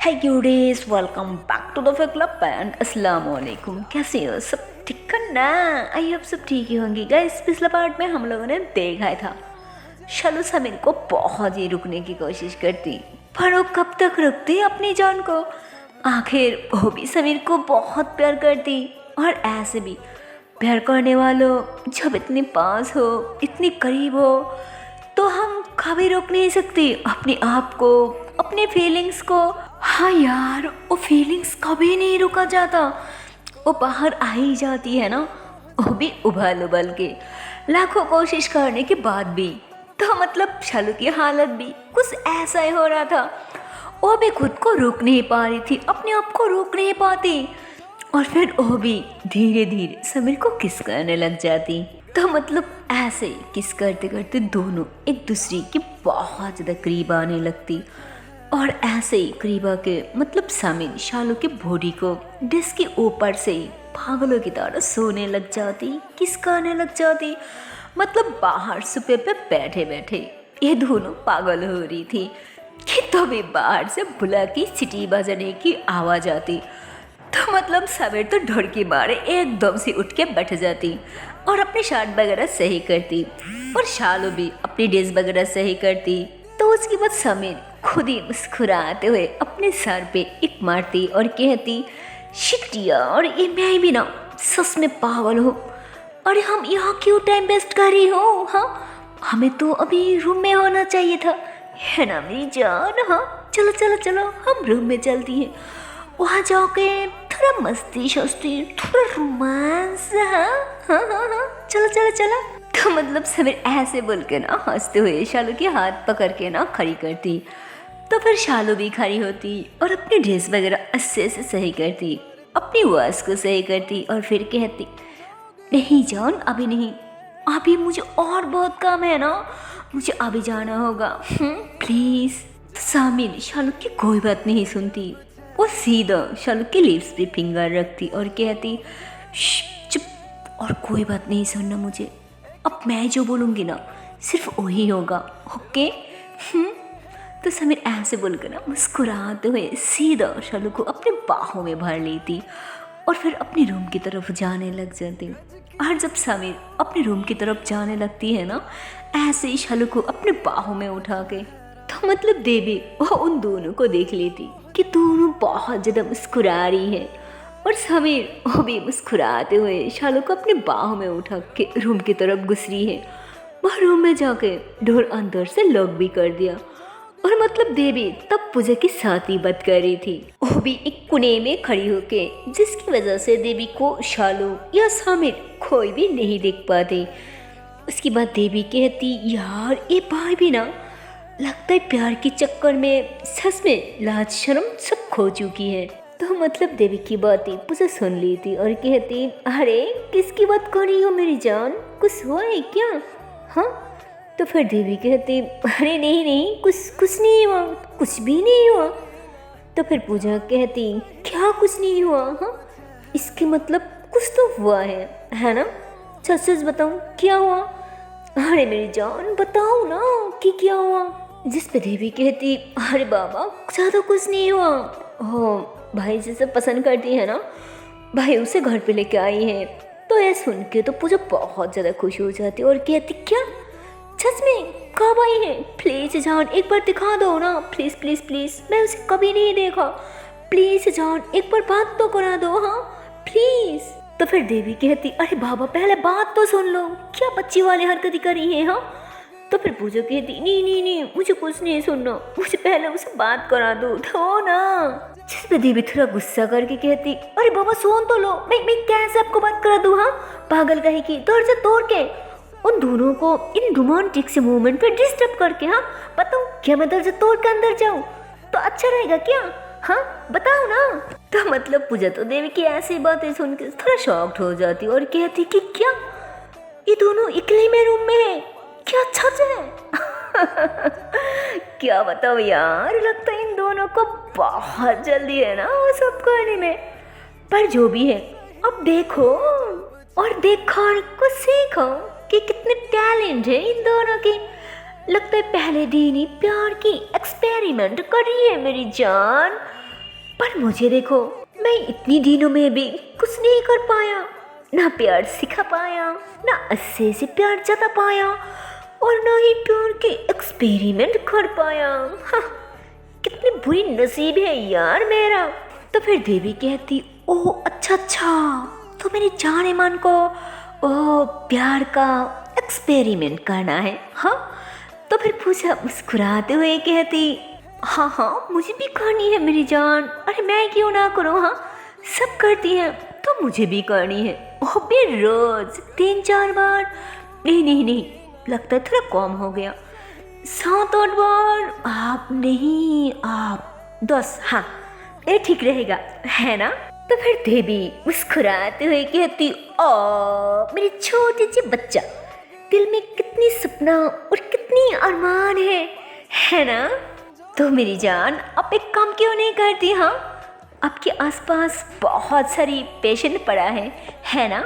है यूडीज welcome back to the Fik Club and अस्सलाम वालेकुम। कैसे हो सब? ठीक है ना? आई होप सब ठीक ही होंगी। गाइस पिछला पार्ट में हम लोगों ने देखा ही था शालू समीर को बहुत ही रुकने की कोशिश करती, पर वो कब तक रुकती अपनी जान को। आखिर वो भी समीर को बहुत प्यार करती, और ऐसे भी प्यार करने वालों जब इतने पास हो, इतनी करीब हो, तो हम कभी रोक नहीं सकती अपने आप को, अपने फीलिंग्स को। हाँ यार, वो फीलिंग्स कभी नहीं रुका जाता, वो बाहर आ ही जाती है ना, वो भी उबल उबल के, लाखों कोशिश करने के बाद भी। तो मतलब शालू की हालत भी कुछ ऐसा ही हो रहा था, वो भी खुद को रोक नहीं पा रही थी, अपने आप को रोक नहीं पाती, और फिर वो भी धीरे धीरे समीर को किस करने लग जाती। तो मतलब ऐसे ही किस करते करते दोनों एक दूसरे के बहुत ज़्यादा करीब आने लगती, और ऐसे ही करीब आके मतलब समीर शालू के बॉडी को डिस्क के ऊपर से ही पागलों की तरह सोने लग जाती, किस करने लग जाती। मतलब बाहर सोफे पे बैठे बैठे ये दोनों पागल हो रही थी कि तभी बाहर से बुला की सीटी बजाने की आवाज़ आती। तो मतलब समीर तो डर के मारे एकदम से उठ के बैठ जाती और अपनी शर्ट वगैरह सही करती, और शालू भी अपनी ड्रेस वगैरह सही करती। तो उसके बाद समीर खुद ही मुस्कुराते हुए अपने सर पे एक मारती और कहती, शिट यार, ये मैं भी ना सच में पागल हूँ। अरे हम यहाँ क्यों टाइम वेस्ट कर रही हो? हाँ, हमें तो अभी रूम में होना चाहिए था, है ना मेरी जान? हाँ चलो चलो चलो, हम रूम में चलती हैं, वहाँ जाके थोड़ा मस्ती शस्ती, थोड़ा रोमांस। हाँ हाँ हाँ हाँ, चलो चलो चलो। तो मतलब समीर ऐसे बोल के ना हंसते हुए शालू के हाथ पकड़ के ना खड़ी करती। तो फिर शालू भी खड़ी होती और अपनी ड्रेस वगैरह अच्छे से सही करती, अपनी वॉइस को सही करती, और फिर कहती, नहीं जान अभी नहीं, अभी मुझे और बहुत काम है ना, मुझे अभी जाना होगा, प्लीज़। समीर शालू की कोई बात नहीं सुनती, वो सीधा शालू के लिप्स पे फिंगर रखती और कहती, चुप, और कोई बात नहीं सुनना मुझे, अब मैं जो बोलूँगी ना सिर्फ वही होगा, ओके? तो समीर ऐसे बोलकर ना मुस्कुराते हुए सीधा शालू को अपने बाहों में भर लेती और फिर अपने रूम की तरफ जाने लग जाती। और जब समीर अपने रूम की तरफ जाने लगती है ना, ऐसे ही शालू को अपने बाहों में उठा के, तो मतलब देवी वो उन दोनों को देख लेती कि दोनों बहुत ज़्यादा मुस्कुरा रही है, और समीर वो भी मुस्कुराते हुए शालू को अपने बाहों में उठा के रूम की तरफ घुस रही है। वह रूम में जाके डोर अंदर से लॉक भी कर दिया, और मतलब देवी तब पूजा की साथ ही बात कर रही थी, वो भी एक कोने में खड़ी होके, जिसकी वजह से देवी को शालू या समीर कोई भी नहीं देख पाते। उसके बाद देवी कहती, यार ये भाई भी ना लगता है प्यार के चक्कर में सच में लाज शर्म सब खो चुकी है। तो मतलब देवी की बातें पूजा सुन ली थी और कहती, अरे किसकी बात कर रही हो मेरी जान, कुछ हुआ है क्या? हाँ? तो फिर देवी कहती, अरे नहीं नहीं, कुछ नहीं हुआ, कुछ भी नहीं हुआ। तो फिर पूजा कहती, क्या कुछ नहीं हुआ? हाँ, इसके मतलब कुछ तो हुआ है ना? सच सच बताऊँ क्या हुआ? अरे मेरी जान बताओ ना कि क्या हुआ? जिस पे देवी कहती, अरे बाबा ज़्यादा कुछ नहीं हुआ, हो भाई जिसे पसंद करती है ना, भाई उसे घर पे लेके आई है। तो ये सुन के तो पूजा बहुत ज़्यादा खुश हो जाती और कहती, क्या सच में? कब आई है? प्लीज़ जान एक बार दिखा दो ना, प्लीज़ प्लीज़ प्लीज़, मैं उसे कभी नहीं देखा, प्लीज़ जान एक बार बात तो करा दो, हाँ प्लीज़। तो फिर देवी कहती, अरे बाबा पहले बात तो सुन लो, क्या बच्ची वाली हरकतें कर रही है? हाँ? तो फिर पूजा कहती, नहीं नहीं नहीं, मुझे कुछ नहीं सुनना, मुझे पहले उससे बात करा दो ना। जिस पे देवी थोड़ा गुस्सा करके कहती, अरे बाबा सुन तो लो, मैं कैसे आपको बात करा दूँ? हाँ पागल कहीं की, दरवाजा तोड़ के उन दोनों को इन रोमांटिक से मोमेंट पे डिस्टर्ब करके, हाँ बताओ क्या मैं दरवाजा तोड़ के अंदर जाऊँ तो अच्छा रहेगा क्या? हाँ बताओ ना। तो मतलब पूजा तो देवी की ऐसी बातें सुन के थोड़ा शॉक्ड हो जाती और कहती कि क्या ये दोनों अकेले में रूम में है क्या? सच है? क्या बताओ यार, लगता है इन दोनों को बहुत जल्दी है ना वो सब करने में। पर जो भी है, अब देखो और देखो और कुछ सीखो कि कितने टैलेंट है इन दोनों की। लगता है पहले दिन ही प्यार की एक्सपेरिमेंट कर रही है मेरी जान। पर मुझे देखो, मैं इतनी दिनों में भी कुछ नहीं कर पाया, ना प्यार सिखा पाया, ना अच्छे से प्यार जता पाया, और ना ही प्यार के एक्सपेरिमेंट कर पाया। हाँ, कितनी बुरी नसीब है यार मेरा। तो फिर देवी कहती, ओह अच्छा अच्छा, तो मेरे जाने मन को ओह प्यार का एक्सपेरिमेंट करना है। हाँ, तो फिर पूजा मुस्कुराते हुए कहती, हाँ हाँ मुझे भी करनी है मेरी जान, अरे मैं क्यों ना करूँ। हाँ, सब करती हैं तो मुझे भी करनी है। ओह भी रोज 3-4 बार, नहीं नहीं नहीं, लगता है थोड़ा कम हो गया, 7-8 बार। आप नहीं, आप 10, हाँ ये ठीक रहेगा, है ना। तो फिर देवी मुस्कुराते हुए कहती, ओ मेरी छोटी सी बच्चा, दिल में कितनी सपना और कितनी अरमान है ना। तो मेरी जान, आप एक काम क्यों नहीं करती। हाँ, आपके आसपास बहुत सारी पेशेंट पड़ा है ना।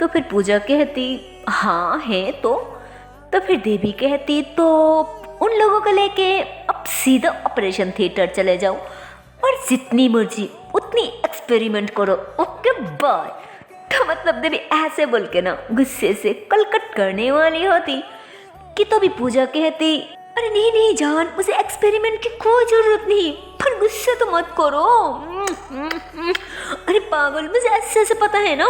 तो फिर पूजा कहती, हाँ है। तो फिर देवी कहती, तो उन लोगों को लेके अब सीधा ऑपरेशन थिएटर चले जाओ और जितनी मर्जी उतनी एक्सपेरिमेंट करो, ओके बाय। तो मतलब देवी ऐसे बोल के ना गुस्से से कलकट करने वाली होती कि तो भी पूजा कहती, अरे नहीं नहीं जान, मुझे एक्सपेरिमेंट की कोई जरूरत नहीं, पर गुस्से तो मत करो। अरे पागल, मुझे ऐसे ऐसे पता है ना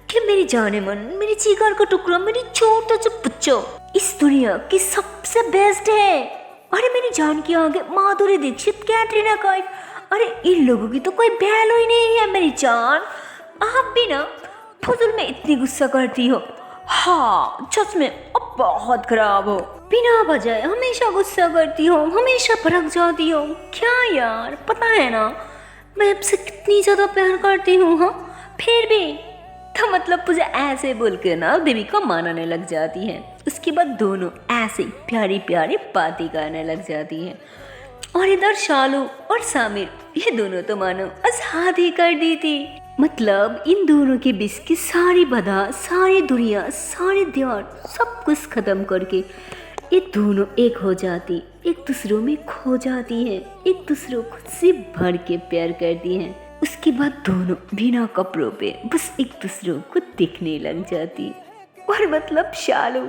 कि मेरी जाने मन, मेरी जिगर का टुकड़ा, मेरी छोटा सा बच्चा इस दुनिया की सबसे बेस्ट है। अरे मेरी जान की आगे माधुरी दीक्षित, कैटरीना कैफ, अरे इन लोगों की तो कोई वैल्यू ही नहीं है मेरी जान। आप भी ना फजूल में इतनी गुस्सा करती हो। हाँ सच में अब बहुत खराब हो, बिना वजह हमेशा गुस्सा करती हो, हमेशा भड़क जाती हो। क्या यार, पता है ना मैं आपसे कितनी ज़्यादा प्यार करती हूँ। हाँ, फिर भी तो मतलब मुझे ऐसे बोल के ना देवी को मानने लग जाती है। उसके बाद दोनों ऐसे प्यारी प्यारी बातें करने लग जाती हैं। और इधर शालू और सामिर, ये दोनों तो मानो आजाद ही कर दी थी। मतलब इन दोनों के बीच की सारी बाधा, सारी दुनिया, सारे द्वार, सब कुछ खत्म करके ये दोनों एक हो जाती, एक दूसरों में खो जाती हैं, एक दूसरों को से भर के प्यार करती हैं। उसके बाद दोनों बिना कपड़ों पे बस एक दूसरों को दिखने लग जाती। और मतलब शालू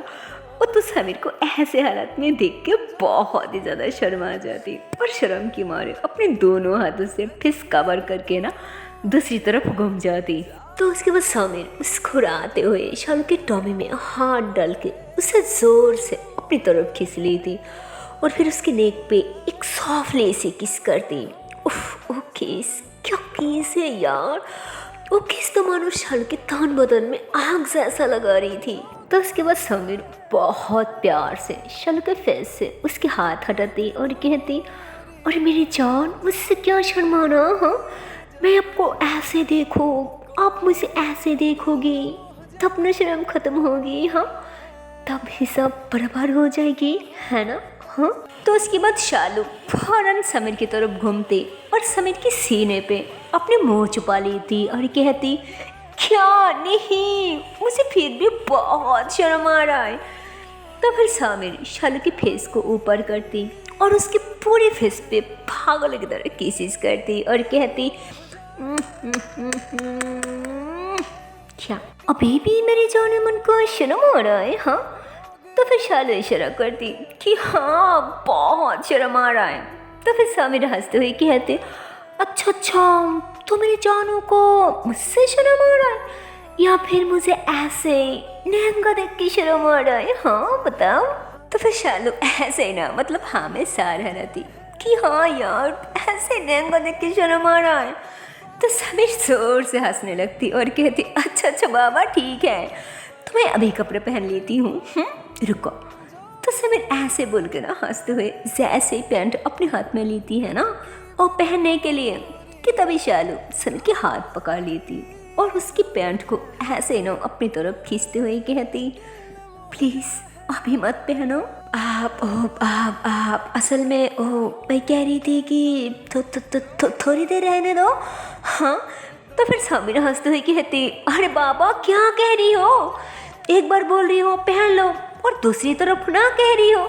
वो तो समीर को ऐसे हालत में देख के बहुत ही ज़्यादा शर्मा जाती और शर्म के मारे अपने दोनों हाथों से फिस कवर करके ना दूसरी तरफ घूम जाती। तो उसके बाद समीर मुस्कुराते हुए शालू के टॉमी में हाथ डाल के उसे जोर से अपनी तरफ खींच लेती और फिर उसके नेक पे एक सॉफ्टली सी किस करती। उफ, वो किस, क्या किस है यार। वो किस तो मानो शालू के तान बदन में आग जैसा लगा रही थी। तो उसके बाद समीर बहुत प्यार से शालू के फेस से उसके हाथ हटाती और कहती, अरे मेरी जान, मुझसे क्या शर्माना। हाँ, मैं आपको ऐसे देखो, आप मुझे ऐसे देखोगी तब न शर्म खत्म होगी। हाँ, तब हिसाब बराबर हो जाएगी, है ना। हाँ, तो उसके बाद शालू फौरन समीर की तरफ घूमती और समीर के सीने पे अपने मुंह छुपा लेती और कहती, क्या नहीं, मुझे फिर भी बहुत शर्म आ रहा है। तो फिर समीर शालू के फेस को ऊपर करती और उसके पूरे फेस पे पागल की तरह किसेस करती और कहती, क्या अभी भी मेरे जाने मन को शर्म आ रहा है। हाँ, तो फिर शालू इशारा करती कि हाँ बहुत शर्म आ रहा है। तो फिर समीर हंसते हुए कहते, अच्छा अच्छा, तो मेरे जानू को मुझसे शर्म आ रहा है या फिर मुझे ऐसे लहंगा देख के शर्म आ रहा है। हाँ बताओ। तो फिर शालू ऐसे ना मतलब हाँ में सार रहती कि हाँ यार, ऐसे लहंगा देख के शर्म आ रहा है। तो समीर जोर से हंसने लगती और कहती, अच्छा अच्छा बाबा ठीक है, तो मैं अभी कपड़े पहन लेती हूँ, रुको। तो समीर ऐसे बोल के ना हंसते हुए जैसे ही पैंट अपने हाथ में लेती है ना और पहनने के लिए कि तभी शालू समीर के हाथ पकड़ लेती और उसकी पैंट को ऐसे ना अपनी तरफ खींचते हुए कहती, प्लीज़ अभी मत पहनो। आप असल में मैं कह रही थी कि थोड़ी देर रहने दो। हाँ, तो फिर समीर हंसते हुए कहती, अरे बाबा क्या कह रही हो, एक बार बोल रही हो पहन लो और दूसरी तरफ ना कह रही हो।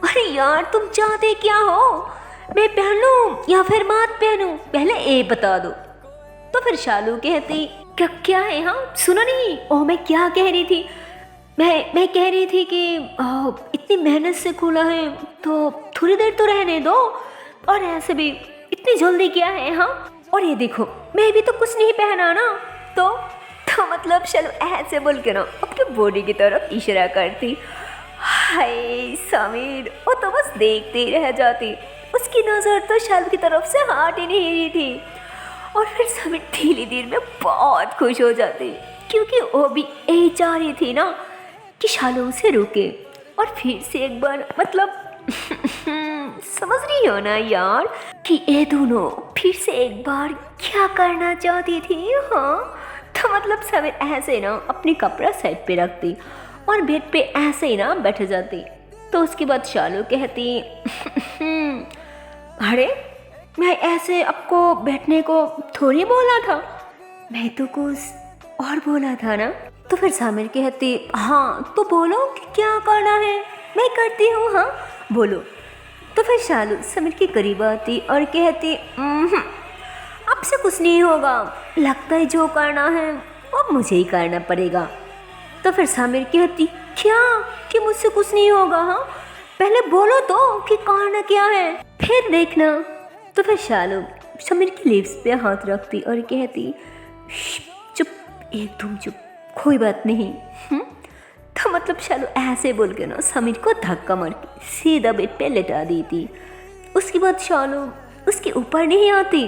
अरे यार तुम चाहते क्या हो, मैं पहन लूँ या फिर मत पहनूँ, पहले ए बता दो। तो फिर शालू कहती क्या क्या है, हाँ सुनो नहीं, ओह मैं क्या कह रही थी, मैं कह रही थी कि इतनी मेहनत से खोला है तो थोड़ी देर तो रहने दो, और ऐसे भी इतनी जल्दी क्या है, हाँ और ये देखो मैं भी तो कुछ नहीं पहना ना। तो मतलब शालू ऐसे बोल के ना अपनी बॉडी की तरफ इशारा करती। हाय समीर वो तो बस देखते ही रह जाती, उसकी नज़र तो शालू की तरफ से हट ही नहीं रही थी। और फिर समीर धीरे धीरे में बहुत खुश हो जाती, क्योंकि वो भी यही चाह रही थी ना कि शालू उसे रोके और फिर से एक बार मतलब समझ रही हो ना यार कि ये दोनों फिर से एक बार क्या करना चाहती थी। हाँ तो मतलब समीर ऐसे ना अपनी कपड़ा साइड पे रखती और बेड पे ऐसे ही ना बैठ जाती। तो उसके बाद शालू कहती अरे मैं ऐसे आपको बैठने को थोड़ी बोला था, मैं तो कुछ और बोला था ना। तो फिर समीर कहती हाँ तो बोलो कि क्या करना है, मैं करती हूँ, हाँ बोलो। तो फिर शालू समीर के करीब आती और कहती अब से कुछ नहीं होगा, लगता है जो करना है वो मुझे ही करना पड़ेगा। तो फिर समीर कहती क्या कि मुझसे कुछ नहीं होगा, हाँ पहले बोलो तो कि करना क्या है फिर देखना। तो फिर शालू समीर की लिप्स पे हाथ रखती और कहती चुप एकदम चुप, कोई बात नहीं। तो मतलब शालू ऐसे बोल के ना समीर को धक्का मार के सीधा बेड पे लेटा देती। उसके बाद शालू उसके ऊपर नहीं आती,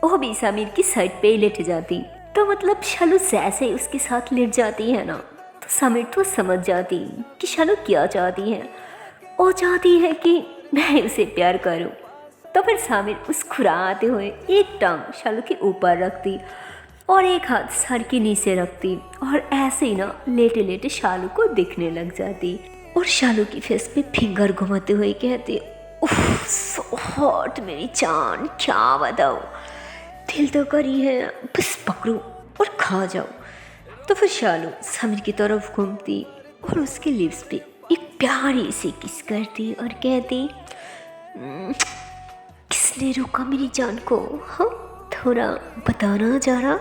वो भी समीर की साइड पे ही लेट जाती। तो मतलब शालू जैसे ही उसके साथ लेट जाती है ना तो समीर तो समझ जाती कि शालू क्या चाहती है। वो चाहती है कि मैं उसे प्यार करूं। तो फिर समीर मुस्कुराते हुए एक टांग शालू के ऊपर रखती और एक हाथ सर के नीचे रखती और ऐसे ही ना लेटे लेटे शालू को दिखने लग जाती। और शालू की फेस पे फिंगर घुमाते हुए कहती उफ सो हॉट मेरी जान, क्या बताओ दिल तो करी है बस पकड़ो और खा जाओ। तो फिर शालू समीर की तरफ घूमती और उसके लिप्स पे एक प्यारी सी किस करती और कहती किसने रोका मेरी जान को, हाँ थोड़ा बताना जरा।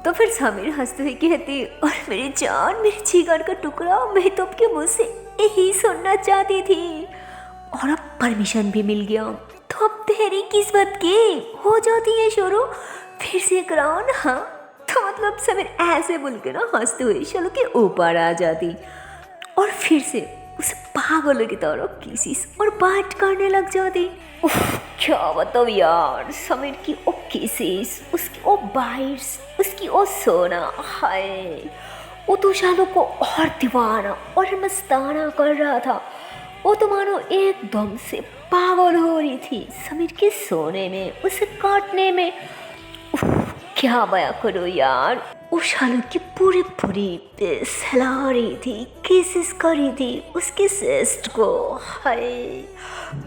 तो फिर समीर हंसते हुए कहती और मेरी जान मेरी जिगर का टुकड़ा, मैं तो आपके मुँह से यही सुनना चाहती थी और अब परमिशन भी मिल गया तो अब तेरी किस्मत की हो जाती है शुरू फिर से करान। हाँ तो मतलब समीर ऐसे बोल के ना हंसते हुए शालू के ऊपर आ जाती और फिर से उसे पागलों की तरह किसिस और बात करने लग जाती। क्या बताओ यार समीर की ओ किसिस, उसकी ओ बाइट्स, उसकी ओ सोना, हाय वो तो शालू को और दीवाना और मस्ताना कर रहा था। वो तो मानो एकदम से पागल हो रही थी समीर के सोने में, उसे काटने में। क्या बया करो यार, वो शालू की पूरी पे सहला रही थी, किसिस कर रही थी उसके चेस्ट को, हाय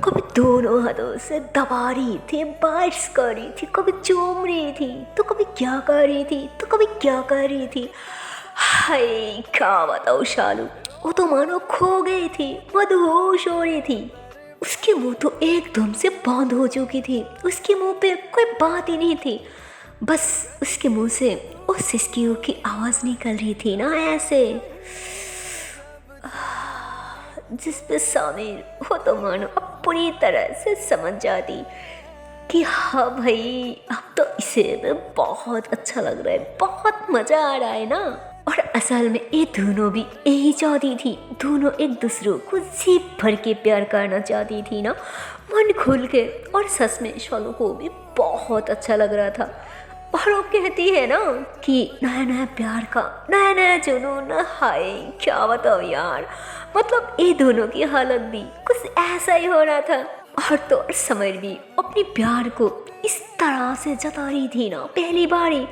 कभी दोनों हाथों से दबा रही थी, बाइट्स कर रही थी, कभी चूम रही थी तो कभी क्या कर रही थी तो कभी क्या कर रही थी। हाय क्या बताओ शालू, वो तो मानो खो गई थी, मदहोश हो रही थी। उसके मुंह तो एकदम से बंद हो चुकी थी, उसके मुंह पे कोई बात ही नहीं थी, बस उसके मुंह से उस सिसकियों की आवाज़ निकल रही थी ना ऐसे, जिस पे समीर वो तो मानो अब पूरी तरह से समझ जाती कि हाँ भाई अब तो इसे बहुत अच्छा लग रहा है, बहुत मज़ा आ रहा है ना। और असल में ये दोनों भी यही चाहती थी, दोनों एक दूसरे को जी भर के प्यार करना चाहती थी ना, मन खोल के। और सच में शालू को भी बहुत अच्छा लग रहा था। और वो कहती है ना कि नया नया प्यार का नया नया जुनून, हाय क्या बताओ यार, मतलब ये दोनों की हालत भी कुछ ऐसा ही हो रहा था। और तो और समीर भी अपनी प्यार को इस तरह से जता रही थी ना पहली बारी,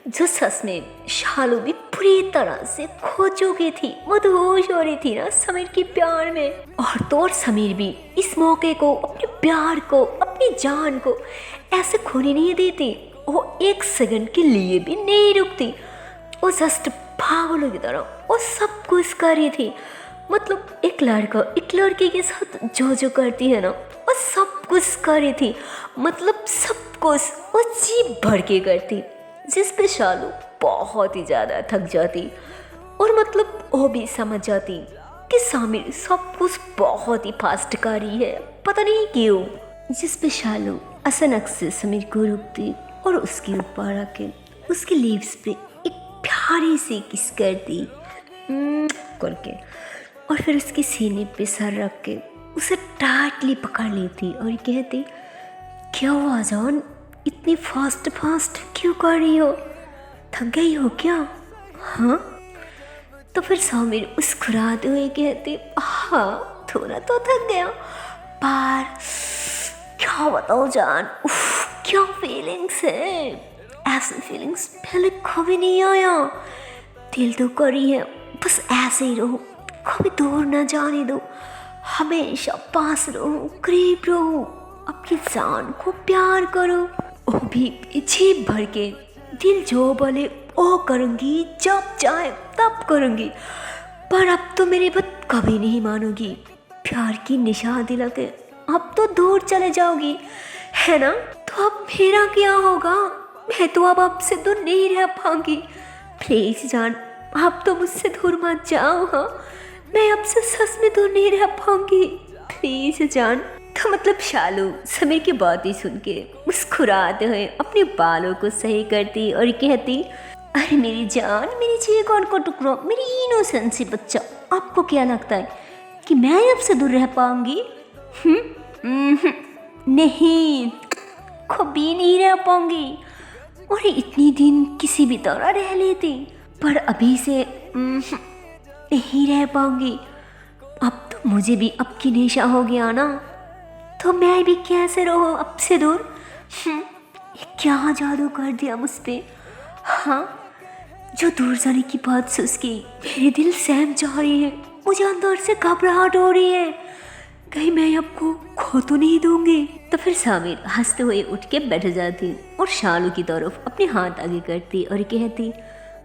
जो सच में शालू भी पूरी तरह से खो चुकी थी, मदहोश हो रही थी ना समीर की प्यार में। और तो और समीर भी इस मौके को, अपने प्यार को, अपनी जान को ऐसे खोने नहीं देती, वो एक सेकंड के लिए भी नहीं रुकती। वो जस्ट पागलों की तरह वो सब कुछ कर रही थी, मतलब एक लड़का एक लड़के के साथ जो करती है ना, वो सब कुछ कर रही थी, मतलब सब कुछ वो जी भर के करती, जिस पे शालू बहुत ही ज़्यादा थक जाती और मतलब वो भी समझ जाती कि सामिर सब कुछ बहुत ही फास्ट कर रही है, पता नहीं क्यों। जिस पे शालू अचानक से समीर को रुकती और उसके ऊपर आके उसके लिप्स पे एक प्यारी सी किस करती करके, और फिर उसके सीने पे सर रख के उसे टाइटली पकड़ लेती और कहती, क्या हुआ जान, इतनी फास्ट क्यों कर रही हो, थक गई हो क्या? हाँ। तो फिर सामिर मुस्कुराते हुए कहते, हाँ थोड़ा तो थक गया, पर क्या बताओ जान, उफ क्या फीलिंग्स है, ऐसी फीलिंग्स पहले कभी नहीं आया, दिल तो करी है बस ऐसे ही रहो, कभी दूर ना जाने दो, हमेशा पास रहो, करीब रहो, अपनी जान को प्यार करो। वो भी जी भर के, दिल जो बोले वो करूँगी, जब चाहे तब करूँगी, पर अब तो मेरी बात कभी नहीं मानोगी, प्यार की निशान दिला के अब तो दूर चले जाओगी, है ना? तो अब मेरा क्या होगा, मैं तो अब आपसे दूर नहीं रह पाऊंगी, प्लीज जान आप तो मुझसे दूर मत जाओ, हाँ मैं आपसे सच में दूर नहीं रह पाऊंगी, प्लीज जान। तो मतलब शालू समीर की बातें सुन के मुस्कुराते हुए अपने बालों को सही करती और कहती, अरे मेरी जान, मेरी जीवन को टुकड़ो, मेरी इनोसेंसी बच्चा, आपको क्या लगता है कि मैं आपसे दूर रह पाऊंगी? नहीं, कभी नहीं रह पाऊंगी, और इतनी दिन किसी भी तरह रह लेती, पर अभी से नहीं रह पाऊंगी, अब तो मुझे भी अब की नेशा हो गया ना, तो मैं भी कैसे रहूँ अब से दूर? ये क्या जादू कर दिया मुझ पे, हाँ जो दूर जाने की बात सोच के मेरे दिल सहम जा रही है, मुझे अंदर से घबराहट हो रही है, कहीं मैं आपको खो तो नहीं दूंगी। तो फिर सामिर हंसते हुए उठ के बैठ जाती और शालू की तरफ अपने हाथ आगे करती और कहती,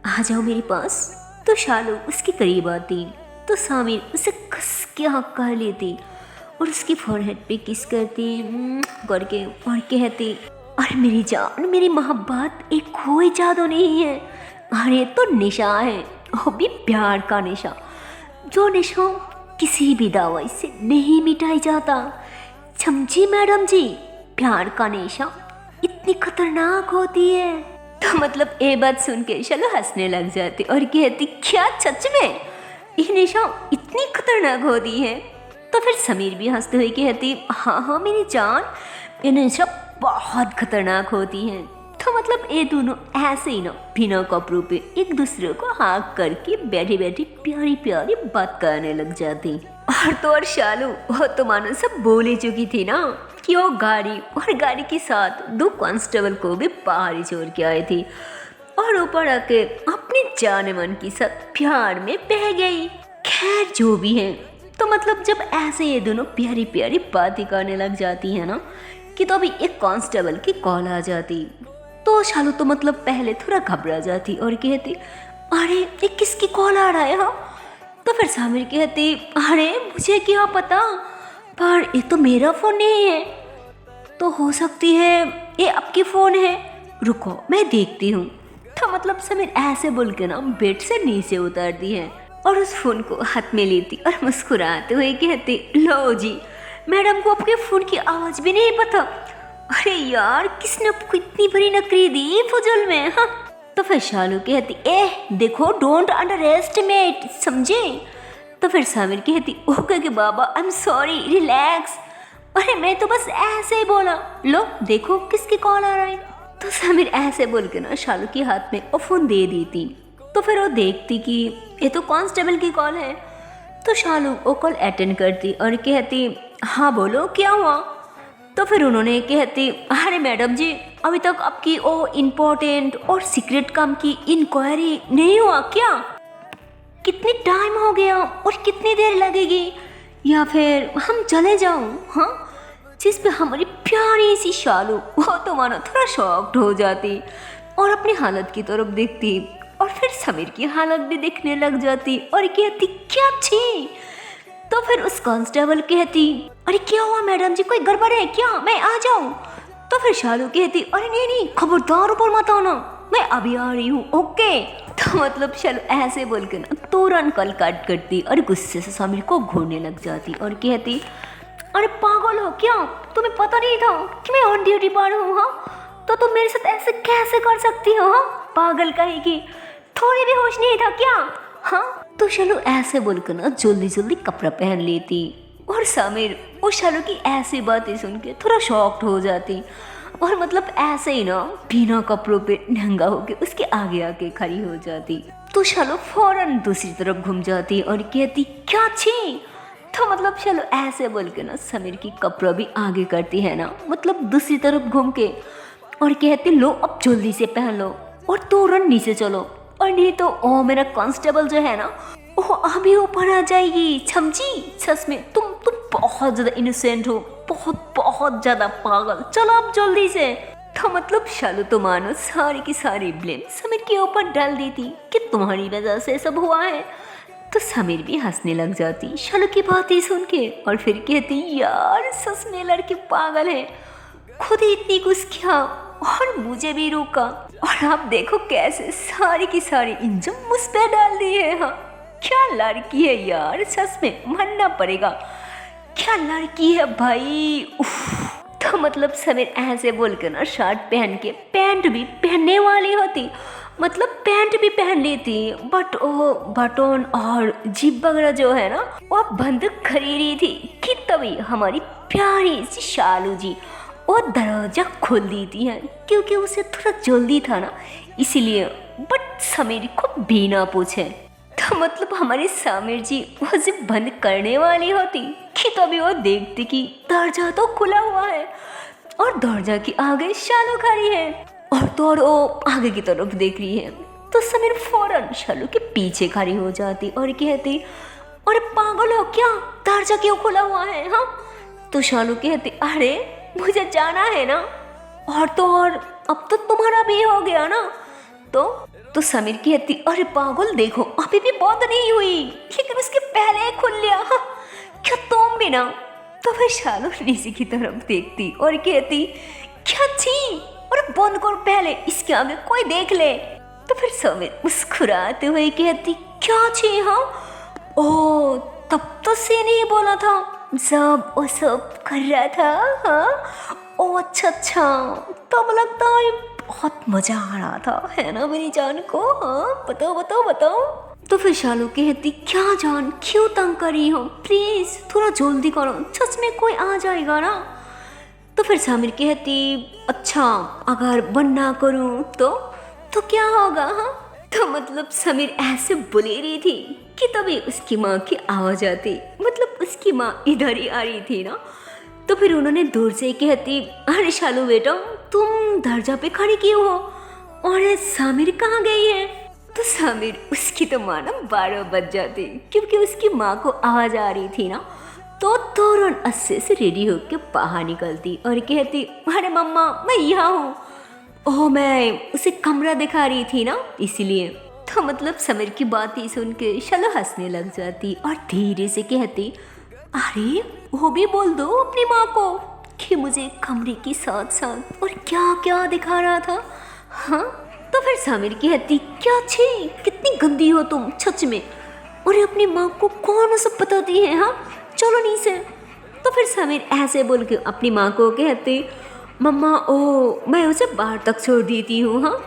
आ जाओ मेरे पास। तो शालू उसके करीब आती तो सामिर उसे कस के हक कर लेती और उसकी फोरहेड पे किस करती करके और कहती, अरे मेरी जान, मेरी मोहब्बत एक कोई जादू नहीं है, अरे तो निशा है, वो भी प्यार का निशा, जो निशा किसी भी दवाई से नहीं मिटाई जाता, समझी मैडम जी, प्यार का निशा इतनी खतरनाक होती है। तो मतलब ये बात सुन के शालू हंसने लग जाती और कहती, क्या सच में ये निशा इतनी खतरनाक होती है? तो फिर समीर भी हंसते हुए कहती, हाँ मेरी जान, ये निशा बहुत खतरनाक होती है। तो मतलब ये दोनों ऐसे ही ना बिना कपड़ों पे एक दूसरे को हाँक करके बैठी बैठी प्यारी प्यारी बात करने लग जाती। और तो और शालू वो तो मानो सब बोले चुकी थी ना कि वो गाड़ी और गाड़ी के साथ 2 कांस्टेबल को भी बाहर ही छोड़ के आई थी और ऊपर आके अपनी जाने मन के साथ प्यार में बह गई। खैर जो भी है, तो मतलब जब ऐसे ये दोनों प्यारी प्यारी बातें करने लग जाती है ना कि तो अभी एक कांस्टेबल की कॉल आ जाती। तो शालू तो मतलब पहले थोड़ा घबरा जाती और कहती, अरे ये किसकी कॉल आ रहा है? हाँ। तो फिर सामिर कहती, अरे मुझे क्या पता, पर ये तो मेरा फ़ोन नहीं है, तो हो सकती है ये आपकी फ़ोन है, रुको मैं देखती हूँ। तो मतलब समीर ऐसे बोल के ना बेड से नीचे उतारती है और उस फ़ोन को हाथ में लेती और मुस्कुराते हुए कहती, लो जी, मैडम को आपके फ़ोन की आवाज़ भी नहीं पता। अरे यार, किसने आपको इतनी बड़ी नकरी दी फजल में? हाँ। तो फिर शालू कहती, देखो डोंट अंडर एस्टिमेट, समझे? तो फिर सामिर कहती, ओके के बाबा, आई एम सॉरी, रिलैक्स, अरे मैं तो बस ऐसे ही बोला, लो देखो किसकी कॉल आ रहा है। तो सामिर ऐसे बोल के ना शालू के हाथ में वो फ़ोन दे देती। तो फिर वो देखती कि ये तो कांस्टेबल की कॉल है। तो शालू वो कॉल अटेंड करती और कहती, हाँ बोलो क्या हुआ? तो फिर उन्होंने कहती, अरे मैडम जी, अभी तक आपकी वो इम्पोर्टेंट और सीक्रेट काम की इंक्वायरी नहीं हुआ क्या? कितनी टाइम हो गया और कितनी देर लगेगी, या फिर हम चले जाऊं? हाँ। जिस पे हमारी प्यारी सी शालू वो तो मानो थोड़ा शॉक्ड हो जाती और अपनी हालत की तरफ देखती और फिर समीर की हालत भी दिखने लग जाती और कहती क्या छी। तो फिर उस कांस्टेबल कहती अरे क्या हुआ मैडम जी, कोई गड़बड़ है क्या, मैं आ जाऊं। तो फिर शालू कहती अरे नहीं नहीं, खबरदार ऊपर मत आना, मैं अभी आ रही हूँ, ओके। तो मतलब शालू ऐसे बोल के ना तुरंत कॉल कट करती और गुस्से से समीर को घूरने लग जाती और कहती अरे पागल हो क्या, तुम्हें पता नहीं था कि मैं ऑन ड्यूटी पर हूँ? हाँ, तो तुम मेरे साथ ऐसे कैसे कर सकती हो? हाँ, पागल कहेगी, थोड़ी भी होश नहीं था क्या? हाँ, तो शालू ऐसे बोलकर ना जल्दी जल्दी कपड़ा पहन लेती और समीर वो शालू की ऐसी बातें सुन के थोड़ा शॉक्ड हो जाती और मतलब ऐसे ही ना बिना कपड़ों पे नंगा होके उसके आगे आके खड़ी हो जाती। तो शालू फौरन दूसरी तरफ घूम जाती और कहती क्या छी। तो मतलब शालू ऐसे बोल के ना समीर की कपड़ा भी आगे करती है ना, मतलब दूसरी तरफ घूम के, और कहती लो अब जल्दी से पहन लो और तुरंत नीचे चलो, और नहीं तो ओ मेरा कांस्टेबल जो है ना वो अभी ऊपर आ जाएगी, समझी। सच में तुम बहुत ज्यादा इनोसेंट हो, बहुत बहुत ज्यादा पागल, चलो अब जल्दी से। तो मतलब शालू तो मानो सारी की सारी ब्लेम समीर के ऊपर डाल देती कि तुम्हारी वजह से सब हुआ है। तो समीर भी हंसने लग जाती शालू की बातें सुन के और फिर कहती यार सच में लड़की पागल है, खुद ही इतनी कुछ किया और मुझे भी रोका, और आप देखो कैसे सारी की सारी इंजन मुझ पे डाल दी है। हाँ, क्या लड़की है यार, सच में मानना पड़ेगा, क्या लड़की है भाई, उफ। तो मतलब समीर ऐसे बोल के ना शर्ट पहन के पैंट भी पहनने वाली होती, मतलब पैंट भी पहन लेती, बट वो बटन और जिप वगैरह जो है ना वो बंद करी रही थी कि तभी हमारी प्यारी सी शालू जी वो दरवाजा खोल देती है, क्योंकि उसे थोड़ा जल्दी था ना इसीलिए, बट समीर को बिना पूछे। तो मतलब हमारे समीर जी वो जिप बंद करने वाली होती कि तभी वो देखती कि दरवाजा तो खुला हुआ है और दरवाजा के आगे शालू खड़ी है और तो और वो आगे की तरफ देख रही है। तो समीर फौरन शालू के पीछे खड़ी हो जाती और कहती अरे पागल हो क्या, दरवाजा क्यों खुला हुआ है? हाँ, तो शालू कहती अरे मुझे जाना है ना, और तो और अब तो तुम्हारा भी हो गया ना। तो समीर कहती अरे पागल देखो अभी भी बंद नहीं हुई, लेकिन उसके पहले ही खुल लिया। हाँ, क्या तुम भी ना। तो फिर शालू नीचे की तरफ देखती और कहती क्या छी, और बंद कर पहले, इसके आगे कोई देख ले। तो फिर समीर मुस्कुराते हुए कहती क्या छी। हाँ, ओ तब तो से नहीं बोला था जब वो सब कर रहा था। हाँ, ओ अच्छा अच्छा, तब लगता है बहुत मजा आ रहा था, है ना मेरी जान को? हाँ बताओ बताओ बताओ। तो फिर शालू कहती क्या जान क्यों तंग करी हो, प्लीज थोड़ा जल्दी करो, सच में कोई आ जाएगा ना। तो फिर समीर कहती अच्छा अगर बंद ना करूं तो क्या होगा? हाँ, तो मतलब समीर ऐसे बोले रही थी कि तभी उसकी माँ की आवाज आती, मतलब उसकी माँ इधर ही आ रही थी ना। तो फिर उन्होंने दूर से कहती अरे शालू बेटा तुम दरजा पे खड़ी क्यों हो, और समीर कहाँ गई है? तो समीर उसकी तो माँ ना 12 बज जाती, क्योंकि उसकी माँ को आवाज आ रही थी ना। तो तुरंत अस्से से रेडी होकर बाहर निकलती और कहती अरे मम्मा मैं यहाँ हूँ, ओह मैं उसे कमरा दिखा रही थी ना इसीलिए। तो मतलब समीर की बातें सुन के शालू हंसने लग जाती और धीरे से कहती अरे वो भी बोल दो अपनी माँ को कि मुझे कमरे के साथ साथ और क्या क्या दिखा रहा था। हाँ, तो फिर समीर कहती क्या छी कितनी गंदी हो तुम सच में, और अपनी माँ को कौन सब बताती है? हाँ चलो नीचे। तो फिर समीर ऐसे बोल के अपनी माँ को कहती मम्मा ओ मैं उसे बाहर तक छोड़ देती हूँ। हाँ,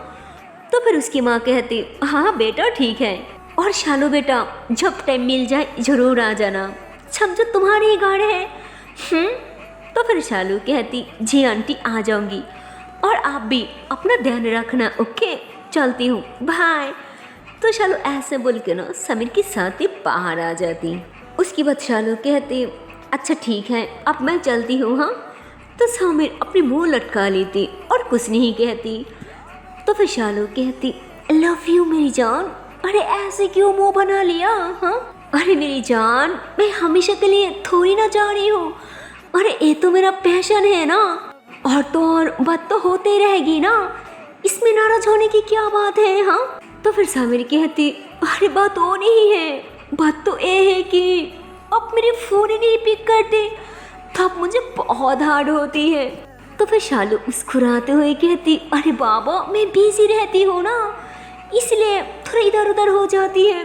तो फिर उसकी माँ कहती हाँ बेटा ठीक है, और शालू बेटा जब टाइम मिल जाए जरूर आ जाना, समझो तुम्हारी ही गाड़ी है। तो फिर शालू कहती जी आंटी आ जाऊंगी, और आप भी अपना ध्यान रखना, ओके चलती हूँ बाय। तो शालू ऐसे बोल के ना समीर के साथ ही बाहर आ जाती। उसके बाद शालू कहती अच्छा ठीक है अब मैं चलती हूँ। हाँ, तो समीर अपनी मुंह लटका लेती और कुछ नहीं कहती। तो फिर शालू कहती लव यू मेरी जान, अरे ऐसे क्यों मुंह बना लिया? हाँ, अरे मेरी जान मैं हमेशा के लिए थोड़ी ना जा रही हूँ, अरे ये तो मेरा पैशन है ना, और तो और बात तो होते रहेगी ना, इसमें नाराज होने की क्या बात है? हाँ, तो फिर सामिर कहती अरे बात वो नहीं है, बात तो ये है कि अब मेरे फ़ोन ही नहीं पिक करते, तब मुझे बहुत हार्ड होती है। तो फिर शालू मुस्कुराते हुए कहती अरे बाबा मैं बिजी रहती हूँ ना, इसलिए थोड़ा इधर उधर हो जाती है,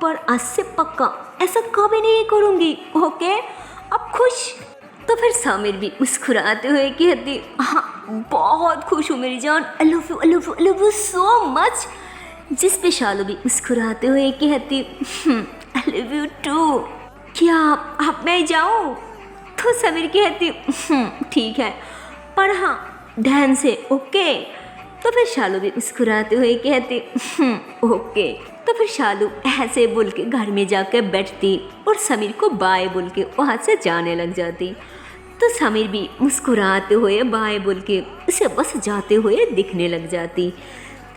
पर आज से पक्का ऐसा कभी नहीं करूँगी, ओके अब खुश। तो फिर सामिर भी मुस्कुराते हुए कहती हाँ बहुत खुश हूँ मेरी जान, I love you I love you I love you so much. जिस पे शालू भी मुस्कुराते हुए कहती आई लव यू टू, क्या आप मैं जाऊँ? तो समीर कहती ठीक है पर हाँ ध्यान से, ओके। तो फिर शालू भी मुस्कुराते हुए कहती ओके। तो फिर शालू ऐसे बोल के घर में जाकर बैठती और समीर को बाय बोल के वहाँ से जाने लग जाती। तो समीर भी मुस्कुराते हुए बाय बोल के उसे बस जाते हुए दिखने लग जाती।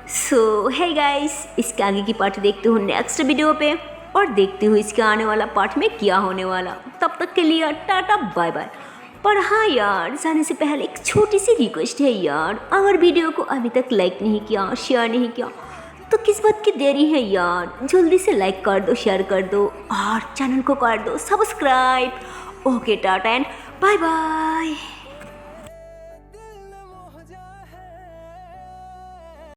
सो है गाइस, इसके आगे की पार्ट देखते हो नेक्स्ट वीडियो पे और देखते हो इसके आने वाला पार्ट में क्या होने वाला। तब तक के लिए टाटा बाय बाय। पर हाँ यार, जाने से पहले एक छोटी सी रिक्वेस्ट है यार, अगर वीडियो को अभी तक लाइक नहीं किया शेयर नहीं किया तो किस बात की देरी है यार, जल्दी से लाइक कर दो शेयर कर दो और चैनल को कर दो subscribe. Okay tata and bye bye.